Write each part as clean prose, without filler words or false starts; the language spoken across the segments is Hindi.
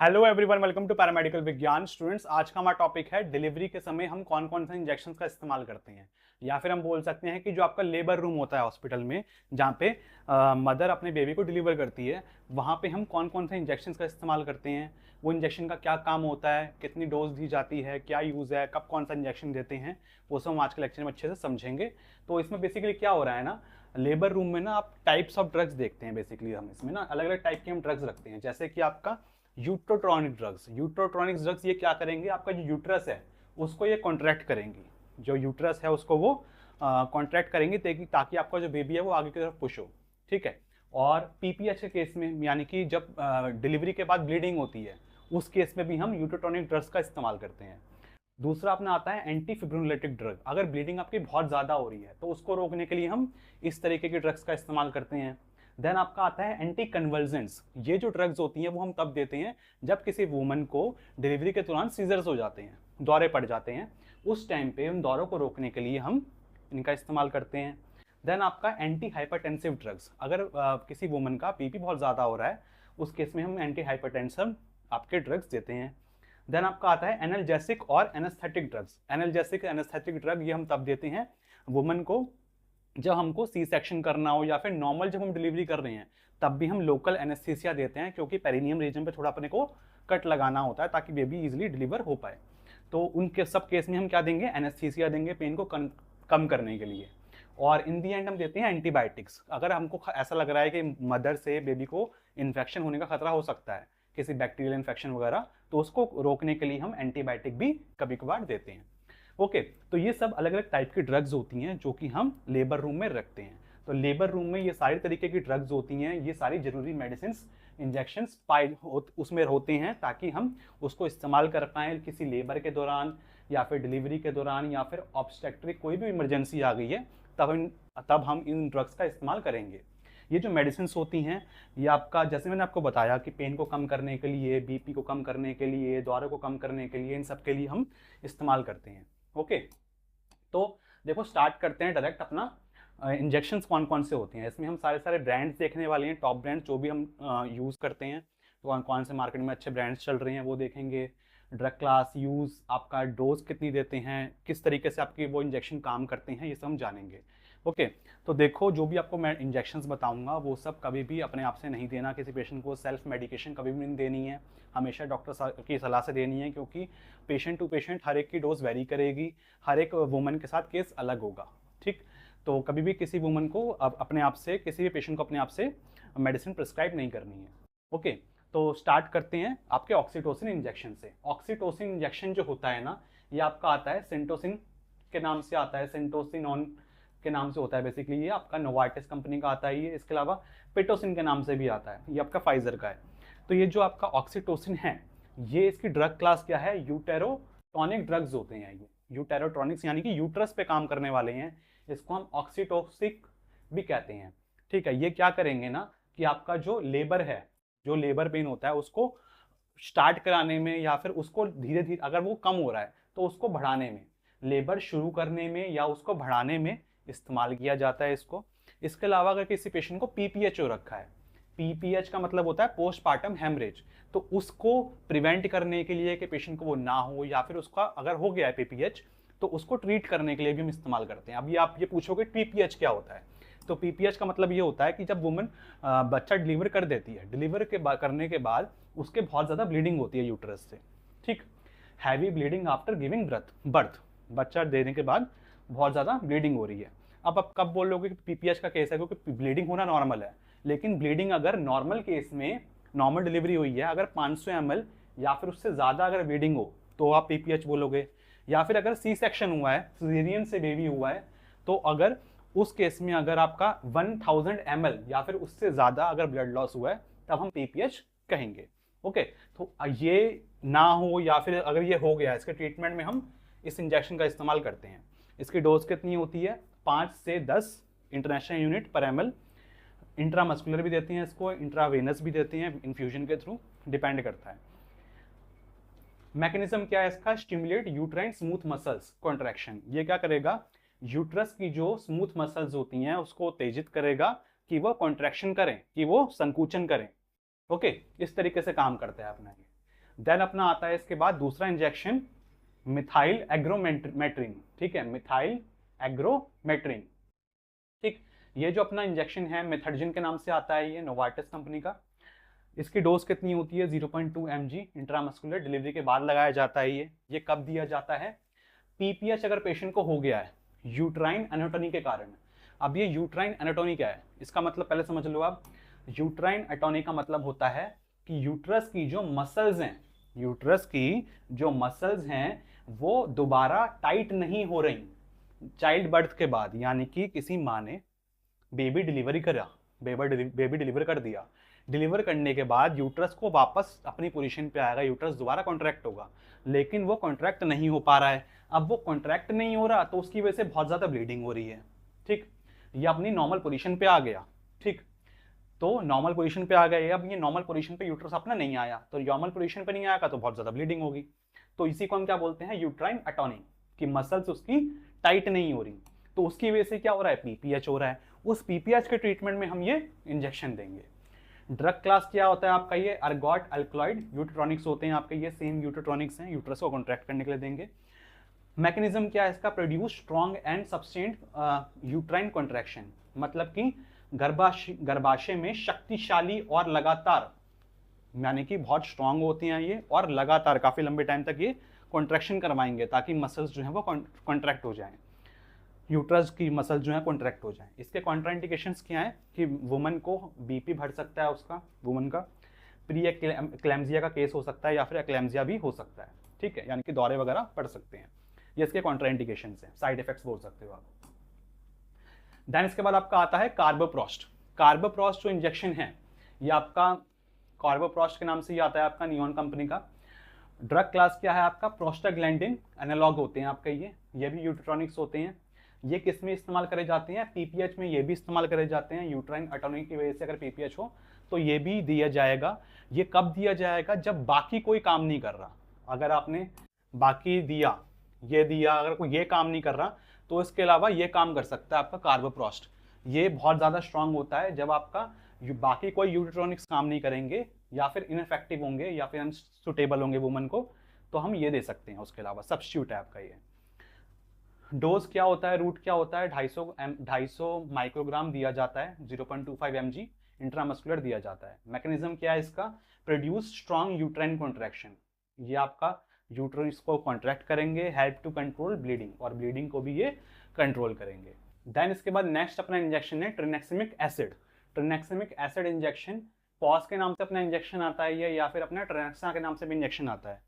Hello everyone, welcome to paramedical विज्ञान। स्टूडेंट्स, आज का हमारा टॉपिक है डिलीवरी के समय हम कौन कौन से इंजेक्शन का इस्तेमाल करते हैं, या फिर हम बोल सकते हैं कि जो आपका लेबर रूम होता है हॉस्पिटल में, जहाँ पे मदर अपने बेबी को डिलीवर करती है, वहाँ पे हम कौन कौन से इंजेक्शन का इस्तेमाल करते हैं, वो इंजेक्शन का क्या काम होता है, कितनी डोज दी जाती है, क्या यूज़ है, कब कौन सा इंजेक्शन देते हैं, वो सब हम आज के लेक्चर में अच्छे से समझेंगे। तो इसमें बेसिकली क्या हो रहा है ना, लेबर रूम में ना आप टाइप्स ऑफ ड्रग्स देखते हैं। बेसिकली हम इसमें ना अलग अलग टाइप के हम ड्रग्स रखते हैं, जैसे कि आपका यूट्रोट्रॉनिक ड्रग्स। यूट्रोट्रॉनिक ड्रग्स ये क्या करेंगे, आपका जो यूट्रस है उसको ये कॉन्ट्रैक्ट करेंगी। जो यूट्रस है उसको वो कॉन्ट्रैक्ट करेंगे ताकि आपका जो बेबी है वो आगे की तरफ पुश हो। ठीक है। और पीपीएच के केस में, यानी कि जब डिलीवरी के बाद ब्लीडिंग होती है, उस केस में भी हम यूट्रोट्रॉनिक ड्रग्स का इस्तेमाल करते हैं। दूसरा अपना आता है एंटी फिब्रिलेटिक ड्रग। अगर ब्लीडिंग आपकी बहुत ज़्यादा हो रही है तो उसको रोकने के लिए हम इस तरीके के ड्रग्स का इस्तेमाल करते हैं। देन आपका आता है एंटी कन्वर्जेंट्स। ये जो ड्रग्स होती हैं वो हम तब देते हैं जब किसी वुमन को डिलीवरी के दौरान सीजर्स हो जाते हैं, दौरे पड़ जाते हैं। उस टाइम पे उन दौरों को रोकने के लिए हम इनका इस्तेमाल करते हैं। देन आपका एंटी हाइपरटेंसिव ड्रग्स। अगर किसी वुमन का बीपी बहुत ज़्यादा हो रहा है, उस केस में हम एंटी हाइपरटेंसिव आपके ड्रग्स देते हैं। देन आपका आता है एनाल्जेसिक और anaesthetic drugs. Analgesic anaesthetic drug ये हम तब देते हैं वुमन को जब हमको सी सेक्शन करना हो, या फिर नॉर्मल जब हम डिलीवरी कर रहे हैं तब भी हम लोकल एनेस्थीसिया देते हैं, क्योंकि पेरिनियम रीजन पे थोड़ा अपने को कट लगाना होता है ताकि बेबी इजीली डिलीवर हो पाए। तो उनके सब केस में हम क्या देंगे, एनेस्थीसिया देंगे पेन को कम करने के लिए। और इन दी एंड हम देते हैं एंटीबायोटिक्स। अगर हमको ऐसा लग रहा है कि मदर से बेबी को इन्फेक्शन होने का खतरा हो सकता है, किसी बैक्टीरियल इन्फेक्शन वगैरह, तो उसको रोकने के लिए हम एंटीबायोटिक भी कभी कभार देते हैं। ओके। तो ये सब अलग अलग टाइप की ड्रग्स होती हैं जो कि हम लेबर रूम में रखते हैं। तो लेबर रूम में ये सारी तरीके की ड्रग्स होती हैं, ये सारी जरूरी मेडिसिन इंजेक्शंस उसमें होते हैं, ताकि हम उसको इस्तेमाल कर पाएँ किसी लेबर के दौरान, या फिर डिलीवरी के दौरान, या फिर ऑब्स्टेट्रिक कोई भी इमरजेंसी आ गई है, तब हम इन ड्रग्स का इस्तेमाल करेंगे। ये जो मेडिसिन होती हैं, ये आपका, जैसे मैंने आपको बताया कि पेन को कम करने के लिए, बीपी को कम करने के लिए, दौरे को कम करने के लिए, इन सब के लिए हम इस्तेमाल करते हैं। ओके। तो देखो, स्टार्ट करते हैं डायरेक्ट अपना इंजेक्शंस कौन कौन से होते हैं। इसमें हम सारे सारे ब्रांड्स देखने वाले हैं, टॉप ब्रांड्स जो भी हम यूज़ करते हैं। तो कौन कौन से मार्केट में अच्छे ब्रांड्स चल रहे हैं वो देखेंगे। ड्रग क्लास, यूज़, आपका डोज कितनी देते हैं, किस तरीके से आपके वो इंजेक्शन काम करते हैं, ये सब हम जानेंगे। ओके। तो देखो, जो भी आपको मैं इंजेक्शंस बताऊंगा वो सब कभी भी अपने आप से नहीं देना किसी पेशेंट को। सेल्फ मेडिकेशन कभी भी नहीं देनी है, हमेशा डॉक्टर की सलाह से देनी है, क्योंकि पेशेंट टू पेशेंट हर एक की डोज वेरी करेगी, हर एक वुमन के साथ केस अलग होगा। ठीक। तो कभी भी किसी वुमन को अपने आप से, किसी भी पेशेंट को अपने आप से मेडिसिन प्रिस्क्राइब नहीं करनी है। ओके। तो स्टार्ट करते हैं आपके ऑक्सीटोसिन इंजेक्शन से। ऑक्सीटोसिन इंजेक्शन जो होता है ना, ये आपका आता है सिंटोसिन के नाम से आता है, सिंटोसिनॉन के नाम से होता है। बेसिकली ये आपका नोवार्टिस कंपनी का आता है ये। इसके अलावा पिटोसिन के नाम से भी आता है, ये आपका फाइजर का है। तो ये जो आपका ऑक्सीटोसिन है, ये इसकी ड्रग क्लास क्या है, यूटेरोटॉनिक ड्रग्स होते हैं ये। यूटेरोटॉनिक्स यानी कि यूट्रस पे काम करने वाले हैं, इसको हम ऑक्सीटोसिक भी कहते हैं। ठीक है। ये क्या करेंगे ना कि आपका जो लेबर है, जो लेबर पेन होता है उसको स्टार्ट कराने में, या फिर उसको धीरे धीरे, अगर वो कम हो रहा है तो उसको बढ़ाने में, लेबर शुरू करने में या उसको बढ़ाने में इस्तेमाल किया जाता है इसको। इसके अलावा अगर किसी पेशेंट को पीपीएच हो रखा है, पीपीएच का मतलब होता है पोस्टपार्टम हेमरेज, तो उसको प्रिवेंट करने के लिए कि पेशेंट को वो ना हो, या फिर उसका अगर हो गया है पीपीएच तो उसको ट्रीट करने के लिए भी हम इस्तेमाल करते हैं। अभी आप ये पूछोगे पीपीएच क्या होता है, तो पीपीएच का मतलब ये होता है कि जब वुमन बच्चा डिलीवर कर देती है, डिलीवर करने के बाद उसके बहुत ज़्यादा ब्लीडिंग होती है यूट्रस से। ठीक। Heavy bleeding after giving birth, बच्चा देने के बाद बहुत ज़्यादा ब्लीडिंग हो रही है। अब आप कब बोल लोगे कि पीपीएच का केस है, क्योंकि ब्लीडिंग होना नॉर्मल है, लेकिन ब्लीडिंग अगर नॉर्मल केस में, नॉर्मल डिलीवरी हुई है, अगर 500 ml या फिर उससे ज़्यादा अगर ब्लीडिंग हो तो आप पीपीएच बोलोगे। या फिर अगर सी सेक्शन हुआ है, सिजेरियन से बेबी हुआ है, तो अगर उस केस में अगर आपका 1000 ml या फिर उससे ज़्यादा अगर ब्लड लॉस हुआ है, तब हम पीपीएच कहेंगे। ओके। तो ये ना हो, या फिर अगर ये हो गया, इसके ट्रीटमेंट में हम इस इंजेक्शन का इस्तेमाल करते हैं। इसकी डोज कितनी होती है, 5 से 10 इंटरनेशनल यूनिट पर ml। इंट्रामस्कुलर भी देते हैं इसको, इंट्रावेनस भी देते हैं, इन्फ्यूजन के थ्रू, डिपेंड करता है। मैकेनिज्म क्या है इसका, stimulate uterine smooth muscles contraction. ये क्या करेगा, यूट्रस की जो स्मूथ मसल्स होती हैं उसको उत्तेजित करेगा कि वो कॉन्ट्रैक्शन करें, कि वो संकुचन करें। ओके। इस तरीके से काम करता है अपना ये। देन अपना आता है इसके बाद दूसरा इंजेक्शन मिथाइल एग्रोमेट्रिन, ठीक है, मिथाइल एग्रोमेट्रिन, ठीक। ये जो अपना इंजेक्शन है मेथडजिन के नाम से आता है, ये नोवार्टिस कंपनी का। इसकी डोज कितनी होती है 0.2 mg इंट्रामस्कुलर डिलीवरी के बाद लगाया जाता है। ये कब दिया जाता है, पीपीएच अगर पेशेंट को हो गया है यूट्राइन एनाटोनी के कारण। अब ये यूट्राइन एनाटोनी क्या है, इसका मतलब पहले समझ लो आप। यूट्राइन एनाटोनी का मतलब होता है कि यूट्रस की जो मसल्स हैं, यूट्रस की जो मसल्स हैं वो दोबारा टाइट नहीं हो रही चाइल्ड बर्थ के बाद, यानी कि किसी माँ ने बेबी डिलीवरी करा, बेबी डिलीवर कर दिया, डिलीवर करने के बाद यूट्रस को वापस अपनी पोजीशन पे आएगा, यूट्रस दोबारा कॉन्ट्रैक्ट होगा, लेकिन वो कॉन्ट्रैक्ट नहीं हो पा रहा है। अब वो कॉन्ट्रैक्ट नहीं हो रहा तो उसकी वजह से बहुत ज़्यादा ब्लीडिंग हो रही है, ठीक। ये अपनी नॉर्मल पोजीशन पे आ गया, ठीक। तो नॉर्मल पोजीशन पे आ गया, अब ये नॉर्मल पोजीशन पे यूट्रस अपना नहीं आया, तो नॉर्मल पोजीशन पे नहीं आएगा तो बहुत ज़्यादा ब्लीडिंग होगी। तो इसी को हम क्या बोलते हैं, यूट्राइन एटोनी, कि मसल्स उसकी टाइट नहीं हो रही, तो उसकी वजह से क्या हो रहा है, पीपीएच हो रहा है। उस पीपीएच के ट्रीटमेंट में हम ये इंजेक्शन देंगे। ड्रग क्लास क्या होता है आपका, ये अर्गॉट अल्कलॉइड यूट्रोनिक्स होते हैं आपके, ये सेम यूट्रोनिक्स हैं, यूट्रस को कॉन्ट्रैक्ट करने के लिए देंगे। मैकेनिज्म क्या है इसका, produce strong and sustained uterine contraction, मतलब कि गर्भाशय में शक्तिशाली और लगातार, यानी कि बहुत स्ट्रांग होती हैं ये और लगातार काफी लंबे टाइम तक ये कॉन्ट्रैक्शन करवाएंगे ताकि मसल्स जो है वो कॉन्ट्रैक्ट हो जाएं, यूट्रस की मसल जो है कॉन्ट्रैक्ट हो जाए। इसके कॉन्ट्राइंडिकेशंस क्या है कि वुमन को बीपी बढ़ सकता है उसका, वुमन का प्री एक्लेम्जिया का केस हो सकता है या फिर एक्लेम्जिया भी हो सकता है, ठीक है, यानी कि दौरे वगैरह पड़ सकते हैं। ये इसके कॉन्ट्राइंडिकेशंस हैं, साइड इफेक्ट्स बोल सकते हो आप। देन इसके बाद आपका आता है कार्बोप्रोस्ट। कार्बोप्रोस्ट जो इंजेक्शन है ये आपका कार्बोप्रोस्ट के नाम से ही आता है आपका, नियॉन कंपनी का। ड्रग क्लास क्या है आपका, प्रोस्टाग्लैंडिन एनालॉग होते हैं आपके, ये भी यूट्रोनिक्स होते हैं। ये किस में इस्तेमाल करे जाते हैं, पीपीएच में ये भी इस्तेमाल करे जाते हैं। यूट्राइन एटोनी की वजह से अगर पीपीएच हो तो ये भी दिया जाएगा। ये कब दिया जाएगा, जब बाकी कोई काम नहीं कर रहा। अगर आपने बाकी दिया, ये दिया, अगर कोई ये काम नहीं कर रहा तो इसके अलावा ये काम कर सकता है आपका कार्बोप्रोस्ट। ये बहुत ज़्यादा स्ट्रांग होता है जब आपका बाकी कोई यूट्रोनिक्स काम नहीं करेंगे या फिर इनफेक्टिव होंगे या फिर अनसुटेबल होंगे वुमन को, तो हम ये दे सकते हैं। उसके अलावा सब्स्टिट्यूट है आपका ये। डोज क्या होता है, रूट क्या होता है, 250 माइक्रोग्राम दिया जाता है, 0.25 mg इंट्रामस्कुलर दिया जाता है। मैकेनिज्म क्या है इसका, प्रोड्यूस स्ट्रॉन्ग यूट्राइन कॉन्ट्रैक्शन, ये आपका यूट्रस को कॉन्ट्रैक्ट करेंगे, हेल्प टू कंट्रोल ब्लीडिंग, और ब्लीडिंग को भी ये कंट्रोल करेंगे। देन इसके बाद नेक्स्ट अपना इंजेक्शन है ट्रिनेक्सिमिक एसिड। ट्रिनेक्सिमिक एसिड इंजेक्शन पॉज के नाम से अपना इंजेक्शन आता है ये, या फिर अपना ट्रेनेक्सा के नाम से भी इंजेक्शन आता है,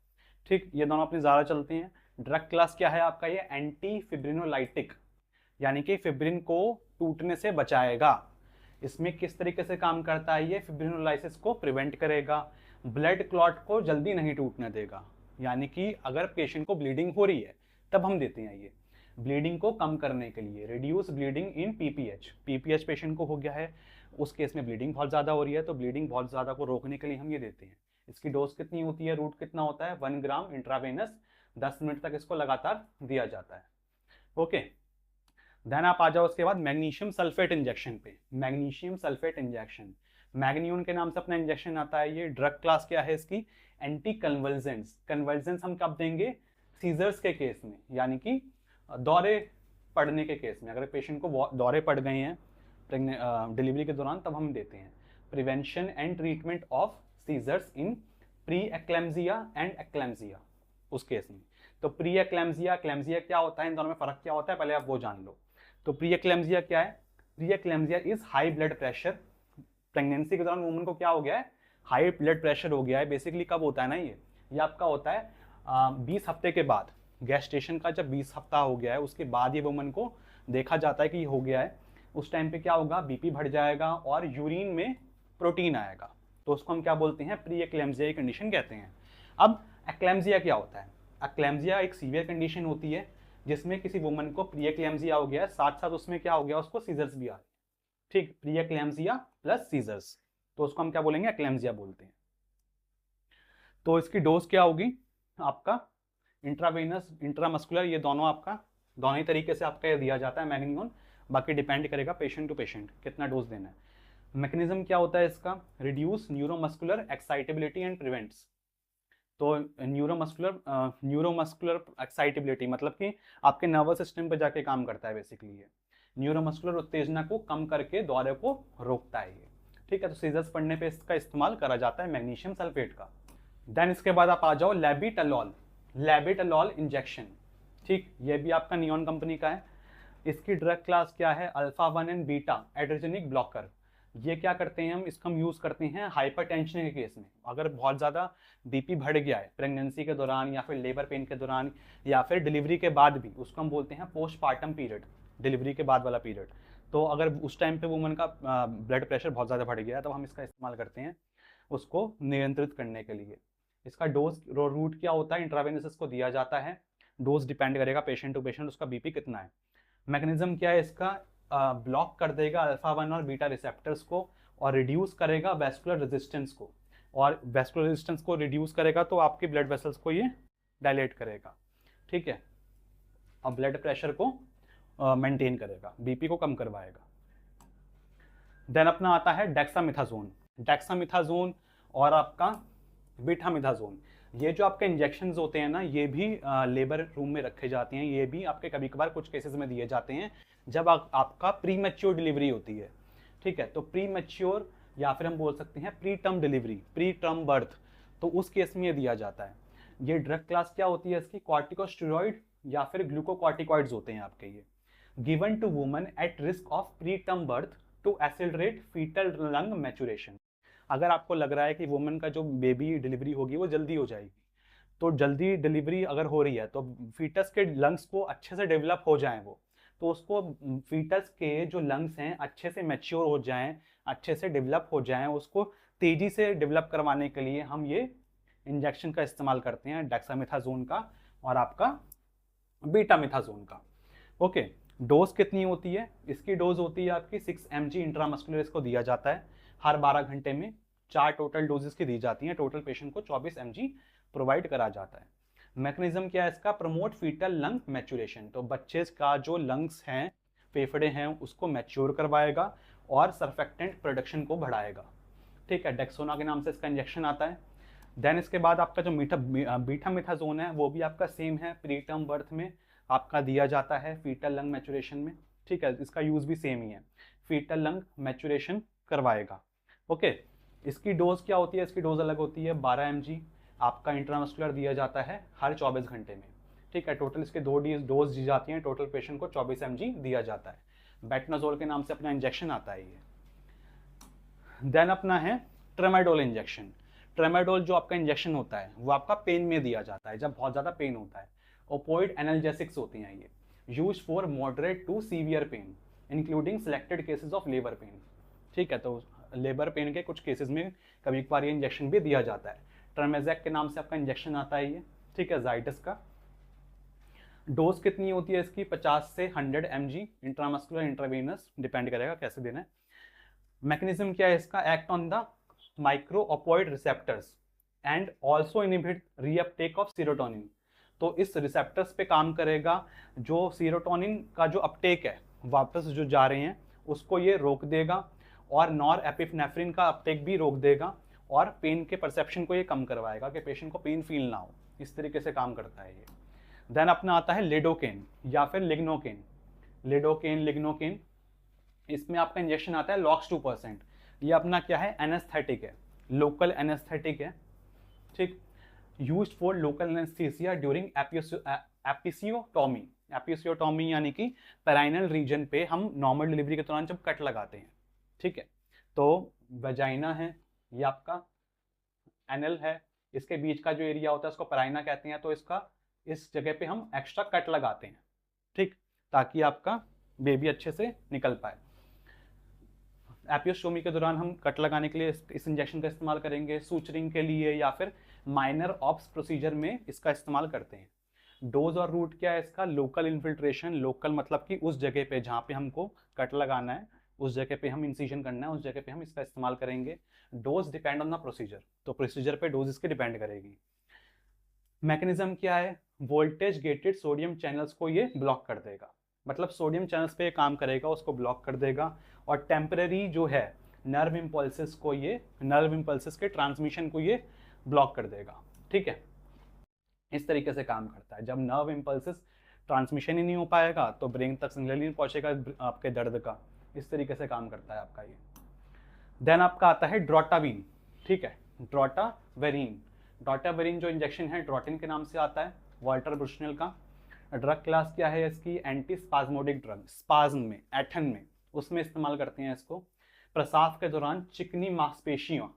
ठीक। ये दोनों अपनी ज़्यादा चलती हैं। ड्रग क्लास क्या है आपका, ये एंटी फिब्रिनोलाइटिक, यानी कि फिब्रिन को टूटने से बचाएगा। इसमें किस तरीके से काम करता है, ये फिब्रिनोलाइसिस को प्रिवेंट करेगा, ब्लड क्लॉट को जल्दी नहीं टूटने देगा। यानी कि अगर पेशेंट को ब्लीडिंग हो रही है तब हम देते हैं ये, ब्लीडिंग को कम करने के लिए, reduce bleeding in PPH. PPH patient को हो गया है, उस केस में ब्लीडिंग बहुत ज़्यादा हो रही है, तो ब्लीडिंग बहुत ज़्यादा को रोकने के लिए हम ये देते हैं। इसकी डोज कितनी होती है, रूट कितना होता है, 1 ग्राम इंट्रावेनस, 10 मिनट तक इसको लगातार दिया जाता है, ओके। देन आप आ जाओ उसके बाद मैग्नीशियम सल्फेट इंजेक्शन पे। मैग्नीशियम सल्फेट इंजेक्शन, मैग्नीयून के नाम से अपना इंजेक्शन आता है ये। ड्रग क्लास क्या है इसकी, एंटी कन्वल्जेंट्स। कन्वल्जेंट्स हम कब देंगे, सीजर्स के केस में, यानी कि दौरे पड़ने के केस में। अगर पेशेंट को दौरे पड़ गए हैं डिलीवरी के दौरान तब हम देते हैं। Prevention and treatment of seizures in pre eclampsia and eclampsia, उस केस में। तो प्री एक्लेम्जिया, एक्लेम्जिया क्या होता है, इन दोनों में फर्क क्या होता है, पहले आप वो जान लो। तो प्री एक्लेम्जिया क्या है, pre eclampsia is high blood pressure. Pregnancy के दौरान वुमन को क्या हो गया है, हाई ब्लड प्रेशर हो गया है। बेसिकली कब होता है ना, ये आपका होता है 20 हफ्ते के बाद, गैस्टेशन का जब 20 हफ्ता हो गया है उसके बाद ये वुमन को देखा जाता है कि ये हो गया है। उस टाइम पे क्या होगा, बीपी बढ़ जाएगा और यूरिन में प्रोटीन आएगा, तो उसको हम क्या बोलते हैं, प्री एक्लेम्जिया कंडीशन कहते हैं। अब एक्लेम्जिया क्या होता है, एक्लेम्जिया एक सीवियर कंडीशन होती है जिसमें किसी वुमन को प्री एक्लेम्जिया हो गया है, साथ साथ उसमें क्या हो गया, उसको सीजर्स भी आ गए, ठीक। प्री एक्लेम्जिया प्लस सीजर्स, तो उसको हम क्या बोलेंगे, एक्लेम्जिया बोलते हैं। तो इसकी डोज क्या होगी आपका, इंट्रावेनस इंट्रामस्कुलर, ये दोनों आपका दोनों ही तरीके से आपका ये दिया जाता है मैग्नीयून। बाकी डिपेंड करेगा पेशेंट टू पेशेंट कितना डोज देना है। मैकेनिज्म क्या होता है इसका, reduce neuromuscular excitability and prevents. तो न्यूरोमस्कुलर एक्साइटेबिलिटी मतलब कि आपके नर्वस सिस्टम पे जाके काम करता है बेसिकली ये। न्यूरोमस्कुलर उत्तेजना को कम करके दौरे को रोकता है ये। ठीक है, तो सीजर्स पड़ने पे इसका इस्तेमाल करा जाता है मैग्नीशियम सल्फेट का। देन इसके बाद आप आ जाओ लेबिटलॉल। लेबिटलॉल इंजेक्शन, ठीक, ये भी आपका नियॉन कंपनी का है। इसकी ड्रग क्लास क्या है? Alpha 1 and beta adrenergic blocker. ये क्या करते हैं हम? इसका हम यूज़ करते हैं हाइपरटेंशन के केस में। अगर बहुत ज़्यादा बीपी बढ़ गया है प्रेगनेंसी के दौरान या फिर लेबर पेन के दौरान या फिर डिलीवरी के बाद भी, उसको हम बोलते हैं पोस्टपार्टम पीरियड, डिलीवरी के बाद वाला पीरियड। तो अगर उस टाइम पे वुमन का ब्लड प्रेशर बहुत ज़्यादा बढ़ गया है तो हम इसका इस्तेमाल करते हैं उसको नियंत्रित करने के लिए। इसका डोज रूट क्या होता है? इंट्रावेनस इसको दिया जाता है। डोज डिपेंड करेगा पेशेंट टू पेशेंट उसका बीपी कितना है। मैकेनिज्म क्या है इसका? ब्लॉक कर देगा अल्फा 1 और बीटा रिसेप्टर्स को और रिड्यूस करेगा वेस्कुलर रेजिस्टेंस को, और वेस्कुलर रेजिस्टेंस को रिड्यूस करेगा तो आपके ब्लड वेसल्स को ये डायलेट करेगा। ठीक है, और ब्लड प्रेशर को मेंटेन करेगा, बीपी को कम करवाएगा। देन अपना आता है डेक्सामिथाजोन। डेक्सामिथाजोन और आपका बीटामिथाजोन, ये जो आपके इंजेक्शंस होते हैं ना, ये भी लेबर रूम में रखे जाते हैं। ये भी आपके कभी कभार कुछ केसेस में दिए जाते हैं जब आपका प्री मैच्योर डिलीवरी होती है। ठीक है, तो प्री मैच्योर या फिर हम बोल सकते हैं pre term delivery, pre term birth, तो उस केस में ये दिया जाता है। ये ड्रग क्लास क्या होती है इसकी? कॉर्टिकोस्टेरॉइड या फिर ग्लूकोकॉर्टिकॉइड्स होते हैं आपके ये। Given to woman at risk of pre term birth to accelerate fetal lung maturation. अगर आपको लग रहा है कि वुमन का जो बेबी डिलीवरी होगी वो जल्दी हो जाएगी, तो जल्दी डिलीवरी अगर हो रही है तो फीटस के लंग्स को अच्छे से डेवलप हो जाएं वो, तो उसको फीटस के जो लंग्स हैं अच्छे से मैच्योर हो जाएं, अच्छे से डेवलप हो जाएं, उसको तेज़ी से डेवलप करवाने के लिए हम ये इंजेक्शन का इस्तेमाल करते हैं, डेक्सामेथाजोन का और आपका बीटामिथाजोन का। ओके, डोज कितनी होती है? इसकी डोज होती है आपकी 6 mg इंट्रामस्कुलर इसको दिया जाता है हर 12 घंटे में। 4 टोटल डोजेस की दी जाती हैं, टोटल पेशेंट को 24 mg प्रोवाइड करा जाता है। मैकेनिज्म क्या है इसका? प्रमोट फीटल लंग मैच्योरेशन, तो बच्चे का जो लंग्स हैं, फेफड़े हैं, उसको मैच्योर करवाएगा और सर्फेक्टेंट प्रोडक्शन को बढ़ाएगा। ठीक है, डेक्सोना के नाम से इसका इंजेक्शन आता है। देन इसके बाद आपका जो बीटामिथाजोन है वो भी आपका सेम है, प्री टर्म बर्थ में आपका दिया जाता है फीटल लंग मैच्योरेशन में। ठीक है, इसका यूज भी सेम ही है, फीटल लंग मैच्योरेशन करवाएगा। ओके, इसकी डोज क्या होती है? इसकी डोज अलग होती है, 12 mg आपका इंट्रामस्कुलर दिया जाता है हर 24 घंटे में। ठीक है, टोटल इसके 2 डोज दी जाती हैं, टोटल पेशेंट को 24 mg दिया जाता है। बेटनाजोल के नाम से अपना इंजेक्शन आता है ये। देन अपना है ट्रेमाडोल इंजेक्शन। ट्रेमाडोल जो आपका इंजेक्शन होता है वो आपका पेन में दिया जाता है, जब बहुत ज़्यादा पेन होता है। ओपोइड एनाल्जेसिक्स होती हैं ये, use for moderate to severe pain including selected cases of labour pain. ठीक है, तो लेबर पेन के कुछ केसेस में कभी कभार ये इंजेक्शन भी दिया जाता है। ट्रेमेजेक के नाम से आपका इंजेक्शन आता है ये। ठीक है, जाइडस का। डोज कितनी होती है इसकी? 50 से 100 mg इंट्रामस्कुलर इंट्रावेनस, डिपेंड करेगा कैसे देना है। मैकेनिज्म क्या है इसका? Act on the micro opioid receptors and also inhibit reuptake of serotonin, तो इस रिसेप्टर्स पे काम करेगा। जो सीरोटोनिन का जो अपटेक है वापस जो जा रहे हैं उसको ये रोक देगा, और नॉर एपिनेफ्रिन का अपटेक भी रोक देगा, और पेन के परसेप्शन को ये कम करवाएगा कि पेशेंट को पेन फील ना हो। इस तरीके से काम करता है ये। देन अपना आता है लिडोकेन या फिर लिग्नोकेन। लिडोकेन, लिग्नोकेन, इसमें आपका इंजेक्शन आता है लॉक्स 2%। ये अपना क्या है? एनेस्थेटिक है, लोकल एनेस्थेटिक है। ठीक, used for local anaesthesia during एपिसियोटॉमी। एपिसियोटॉमी यानी कि पेराइनल रीजन पे हम नॉर्मल डिलीवरी के दौरान जब कट लगाते हैं। ठीक है, तो वेजाइना है, ये आपका एनल है, इसके बीच का जो एरिया होता है उसको पेराइना कहते हैं। तो इसका इस जगह पे हम एक्स्ट्रा कट लगाते हैं, ठीक, ताकि आपका बेबी अच्छे से निकल पाए। एपियोस्टोमी के दौरान हम कट लगाने के लिए इस इंजेक्शन का इस्तेमाल करेंगे, सूचरिंग के लिए या फिर माइनर ऑप्स प्रोसीजर में इसका इस्तेमाल करते हैं। डोज और रूट क्या है इसका? Local infiltration. लोकल मतलब कि उस जगह पे जहाँ पे हमको कट लगाना है, उस जगह पे हम इंसिजन करना है, उस जगह पे हम इसका इस्तेमाल करेंगे। Dose depend on the procedure, तो प्रोसीजर पे डोज इसके डिपेंड करेगी। मैकेनिज्म क्या है? वोल्टेज गेटेड सोडियम चैनल्स को ये ब्लॉक कर देगा, मतलब सोडियम चैनल्स पे काम करेगा, उसको ब्लॉक कर देगा। और टेम्पररी जो है नर्व इम्पल्सेस को, ये नर्व इम्पल्सेस के ट्रांसमिशन को ये ब्लॉक कर देगा। ठीक है, इस तरीके से काम करता है। जब नर्व इम्पल्सेस ट्रांसमिशन ही नहीं हो पाएगा तो ब्रेन तक सिग्नल ही नहीं पहुंचेगा आपके दर्द का। इस तरीके से काम करता है आपका ये। देन आपका आता है ड्रोटावीन, ठीक है, ड्रोटावेरिन। ड्रोटावेरिन जो इंजेक्शन है ड्रोटिन के नाम से आता है, वॉल्टर ब्रुशनेल का। ड्रग क्लास क्या है इसकी, एंटी स्पाज्मोडिक ड्रग, स्पाज्म में, एठन में, उसमें इस्तेमाल करते हैं इसको। प्रसाव के दौरान चिकनी मांसपेशियों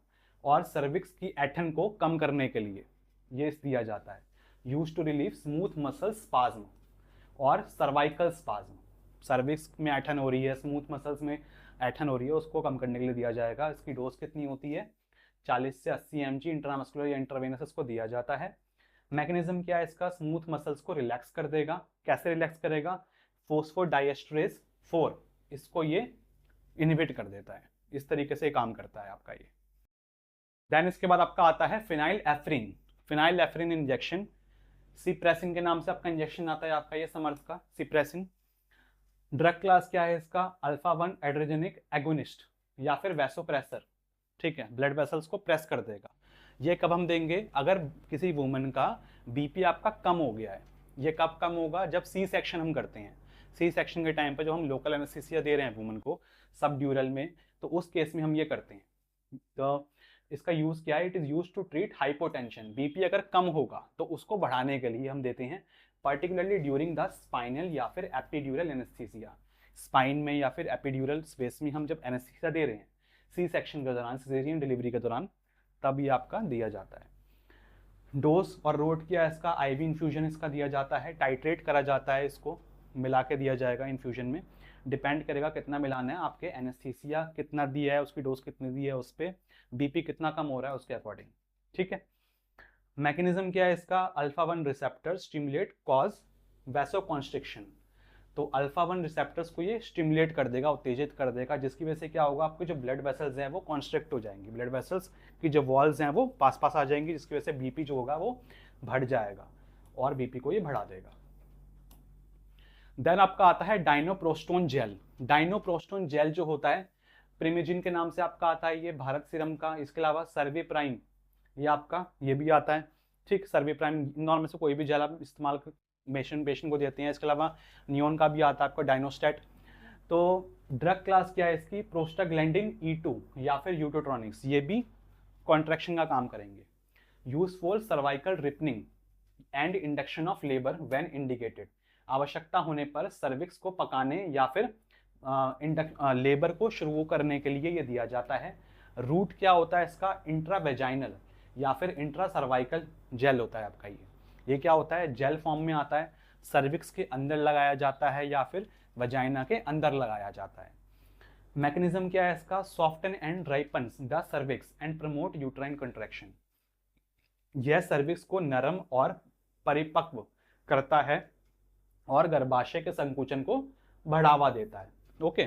और सर्विक्स की एठन को कम करने के लिए ये दिया जाता है। Use to relieve smooth muscle spasm और सर्वाइकल स्पाज्म। सर्विक्स में ऐठन हो रही है, स्मूथ मसल्स में ऐठन हो रही है, उसको कम करने के लिए दिया जाएगा। इसकी डोज कितनी होती है, 40 से 80 mg इंट्रामस्कुलर या इंट्रावेनस इसको दिया जाता है। मैकेनिज्म क्या है इसका, स्मूथ मसल्स को रिलैक्स कर देगा। कैसे रिलैक्स करेगा, फोस्फोडाइएस्टरेज 4 इसको ये इनहिबिट कर देता है। इस तरीके से काम करता है आपका ये। देन इसके बाद आपका आता है फिनाइल एफ्रिन। फिनाइल एफ्रिन इंजेक्शन, सिप्रेसिन के नाम से आपका इंजेक्शन आता है आपका ये समर्थ का, सिप्रेसिन। ड्रग क्लास क्या है इसका, अल्फा 1 एड्रेजेनिक एगोनिस्ट या फिर वैसोप्रेसर, ठीक है, ब्लड वेसल्स को प्रेस कर देगा। ये कब हम देंगे, अगर किसी वुमन का बीपी आपका कम हो गया है। ये कब कम होगा, जब सी सेक्शन हम करते हैं। सी सेक्शन के टाइम पर जो हम लोकल एनेस्थीसिया दे रहे हैं वुमन को सब ड्यूरल में, तो उस केस में हम ये करते हैं। तो इसका यूज क्या है, it is use to treat hypotension. BP अगर कम होगा तो उसको बढ़ाने के लिए हम देते हैं, पर्टिकुलरली ड्यूरिंग द स्पाइनल या फिर एपिड्यूरल एनेस्थीसिया। स्पाइन में या फिर एपिड्यूरल स्पेस में हम जब एनेस्थीसिया दे रहे हैं सी सेक्शन के दौरान, सिजेरियन डिलीवरी के दौरान, तब ये आपका दिया जाता है। डोज और रोट क्या है इसका, आईवी इन्फ्यूजन इसका दिया जाता है, टाइट्रेट करा जाता है, इसको मिला के दिया जाएगा इन्फ्यूजन में। डिपेंड करेगा कितना मिलाना है, आपके एनेस्थीसिया कितना दिया है, उसकी डोज कितनी दी है, उस पर बीपी कितना कम हो रहा है उसके अकॉर्डिंग, ठीक है। मैकेनिज्म क्या है इसका, alpha 1 receptor stimulate cause vasoconstriction. तो अल्फा 1 रिसेप्टर्स को ये स्टिमुलेट कर देगा, उत्तेजित कर देगा, जिसकी वजह से क्या होगा, आपके जो ब्लड वेसल्स हैं वो कॉन्स्ट्रिक्ट हो जाएंगी, ब्लड वेसल्स की जो वॉल्स हैं वो पास पास आ जाएंगी, जिसकी वजह से बीपी जो होगा वो बढ़ जाएगा और बीपी को ये बढ़ा देगा। देन आपका आता है डाइनोप्रोस्टोन जेल। डाइनोप्रोस्टोन जेल जो होता है प्रिमिजिन के नाम से आपका आता है ये, भारत सीरम का। इसके अलावा सर्विप्राइन ये आपका ये भी आता है, ठीक। सर्विप्राइन नॉर्मल से कोई भी जेल आप इस्तेमाल पेशेंट को देते हैं। इसके अलावा नियोन का भी आता है आपका, डाइनोस्टेट। तो ड्रग क्लास क्या है इसकी, प्रोस्टाग्लैंडिन E2 या फिर यूटोट्रॉनिक्स, ये भी कॉन्ट्रैक्शन का काम करेंगे। Useful cervical ripening and induction of labour when indicated. आवश्यकता होने पर सर्विक्स को पकाने या फिर लेबर को शुरू करने के लिए ये दिया जाता है। रूट क्या होता है इसका, इंट्रावेजाइनल या फिर इंट्रा सर्वाइकल जेल होता है आपका ये क्या होता है, जेल फॉर्म में आता है, सर्विक्स के अंदर लगाया जाता है या फिर वजाइना के अंदर लगाया जाता है। मैकेनिज्म क्या है इसका, soften and ripens the cervix and promote uterine contraction. यह सर्विक्स को नरम और परिपक्व करता है और गर्भाशय के संकुचन को बढ़ावा देता है, ओके।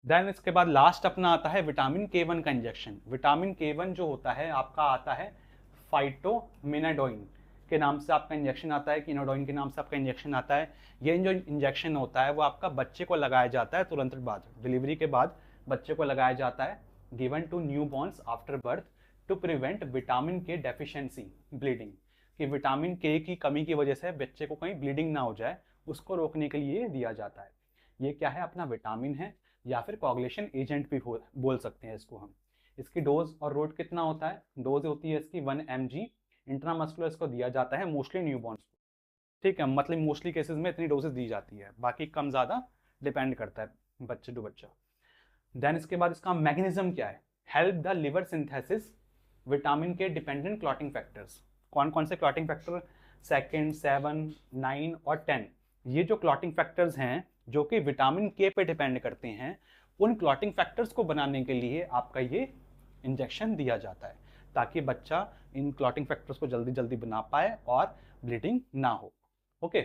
देन इसके बाद लास्ट अपना आता है विटामिन K1 का इंजेक्शन। विटामिन K1 जो होता है आपका आता है फाइटोमिनाडोइन के नाम से आपका इंजेक्शन आता है, किनोडोइन के नाम से आपका इंजेक्शन आता है। ये जो इंजेक्शन होता है वो आपका बच्चे को लगाया जाता है तुरंत बाद, डिलीवरी के बाद बच्चे को लगाया जाता है, given to newborns after birth to prevent vitamin K deficiency bleeding. कि विटामिन K की कमी की वजह से बच्चे को कहीं ब्लीडिंग ना हो जाए, उसको रोकने के लिए दिया जाता है। ये क्या है, अपना विटामिन है या फिर कोगुलेशन एजेंट भी बोल सकते हैं इसको हम। इसकी डोज और रोट कितना होता है, डोज होती है इसकी 1 mg इंट्रामस्कुलर इसको दिया जाता है मोस्टली न्यूबॉर्न्स को, ठीक है। मतलब मोस्टली केसेस में इतनी डोजेस दी जाती है, बाकी कम ज़्यादा डिपेंड करता है बच्चे टू बच्चा। देन इसके बाद इसका मैकेनिज्म क्या है, help the liver synthesis vitamin के डिपेंडेंट क्लॉटिंग फैक्टर्स। कौन कौन से क्लॉटिंग फैक्टर, 2, 7, 9 और 10, ये जो क्लॉटिंग फैक्टर्स हैं जो कि विटामिन K पे डिपेंड करते हैं, उन क्लॉटिंग फैक्टर्स को बनाने के लिए आपका ये इंजेक्शन दिया जाता है, ताकि बच्चा इन क्लॉटिंग फैक्टर्स को जल्दी जल्दी बना पाए और ब्लीडिंग ना हो, ओके।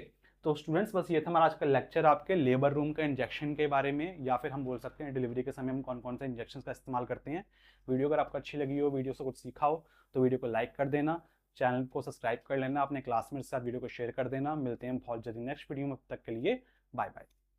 तो स्टूडेंट्स बस ये था हमारा आज का लेक्चर आपके लेबर रूम का इंजेक्शन के बारे में, या फिर हम बोल सकते हैं डिलीवरी के समय हम कौन कौन से इंजेक्शन का इस्तेमाल करते हैं। वीडियो अगर आपको अच्छी लगी हो, वीडियो से कुछ सीखा हो, तो वीडियो को लाइक कर देना, चैनल को सब्सक्राइब कर लेना, अपने क्लासमेट्स के साथ वीडियो को शेयर कर देना। मिलते हैं बहुत जल्दी नेक्स्ट वीडियो में, तब तक के लिए बाय बाय।